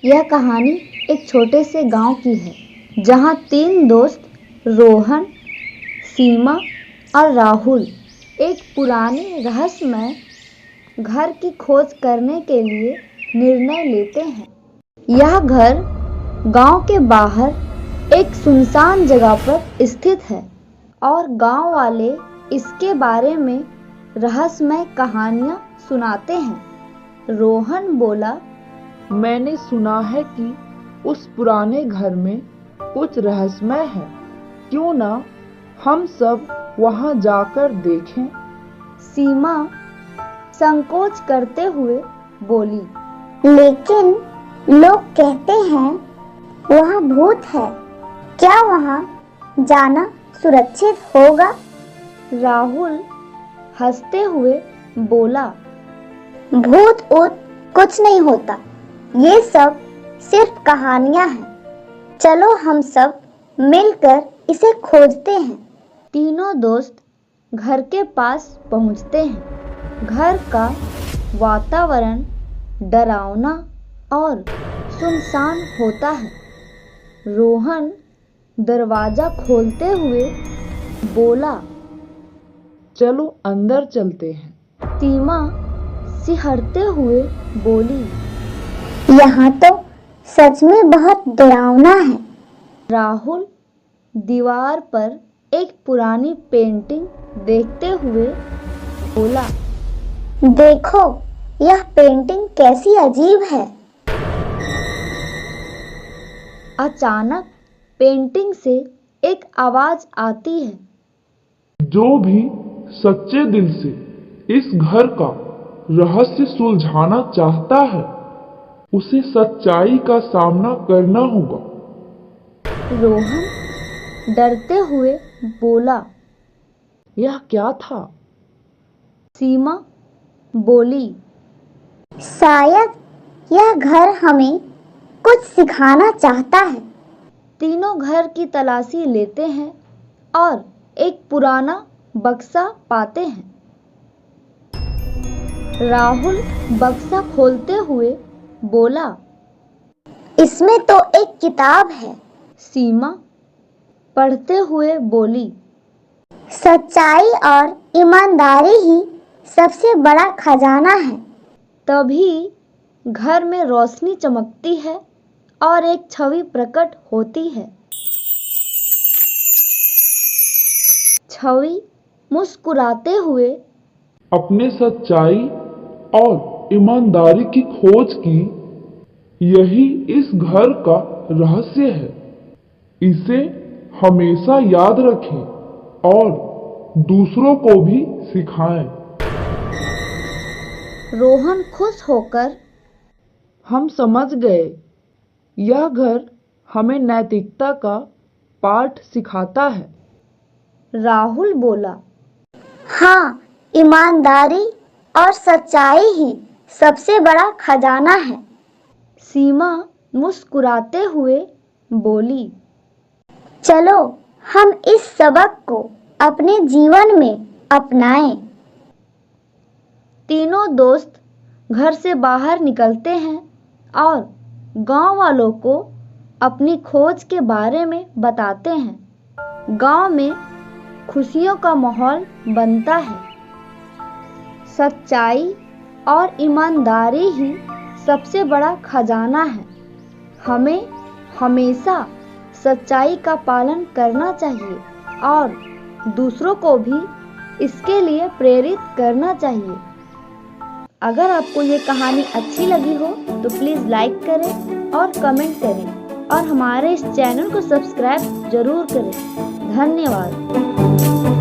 यह कहानी एक छोटे से गांव की है जहां 3 दोस्त रोहन, सीमा और राहुल एक पुराने रहस्यमय घर की खोज करने के लिए निर्णय लेते हैं। यह घर गांव के बाहर एक सुनसान जगह पर स्थित है और गांव वाले इसके बारे में रहस्यमय कहानियां सुनाते हैं। रोहन बोला, मैंने सुना है कि उस पुराने घर में कुछ रहस्यमय है। क्यों ना हम सब वहां जाकर देखें? सीमा संकोच करते हुए बोली, लेकिन लोग कहते हैं वहाँ भूत है। क्या वहाँ जाना सुरक्षित होगा? राहुल हंसते हुए बोला, भूत ऊत कुछ नहीं होता, ये सब सिर्फ कहानियां हैं। चलो हम सब मिलकर इसे खोजते हैं। तीनों दोस्त घर के पास पहुंचते हैं। घर का वातावरण डरावना और सुनसान होता है। रोहन दरवाजा खोलते हुए बोला, चलो अंदर चलते हैं। सीमा सिहरते हुए बोली, यहाँ तो सच में बहुत डरावना है। राहुल दीवार पर एक पुरानी पेंटिंग देखते हुए बोला, देखो यह पेंटिंग कैसी अजीब है। अचानक पेंटिंग से एक आवाज आती है, जो भी सच्चे दिल से इस घर का रहस्य सुलझाना चाहता है उसे सच्चाई का सामना करना होगा। रोहन डरते हुए बोला, यह क्या था? सीमा बोली, शायद यह घर हमें कुछ सिखाना चाहता है। तीनों घर की तलाशी लेते हैं और एक पुराना बक्सा पाते हैं। राहुल बक्सा खोलते हुए बोला, इसमें तो एक किताब है। सीमा पढ़ते हुए बोली, सच्चाई और ईमानदारी ही सबसे बड़ा खजाना है। तभी घर में रोशनी चमकती है और एक छवि प्रकट होती है। छवि मुस्कुराते हुए अपने सच्चाई और ईमानदारी की खोज की, यही इस घर का रहस्य है। इसे हमेशा याद रखें और दूसरों को भी सिखाएं। रोहन खुश होकर, हम समझ गए, यह घर हमें नैतिकता का पाठ सिखाता है। राहुल बोला, हाँ, ईमानदारी और सच्चाई ही सबसे बड़ा खजाना है। सीमा मुस्कुराते हुए बोली, चलो हम इस सबक को अपने जीवन में अपनाएं। तीनों दोस्त घर से बाहर निकलते हैं और गांव वालों को अपनी खोज के बारे में बताते हैं। गांव में खुशियों का माहौल बनता है। सच्चाई और ईमानदारी ही सबसे बड़ा खजाना है। हमें हमेशा सच्चाई का पालन करना चाहिए और दूसरों को भी इसके लिए प्रेरित करना चाहिए। अगर आपको ये कहानी अच्छी लगी हो तो प्लीज़ लाइक करें और कमेंट करें और हमारे इस चैनल को सब्सक्राइब जरूर करें। धन्यवाद।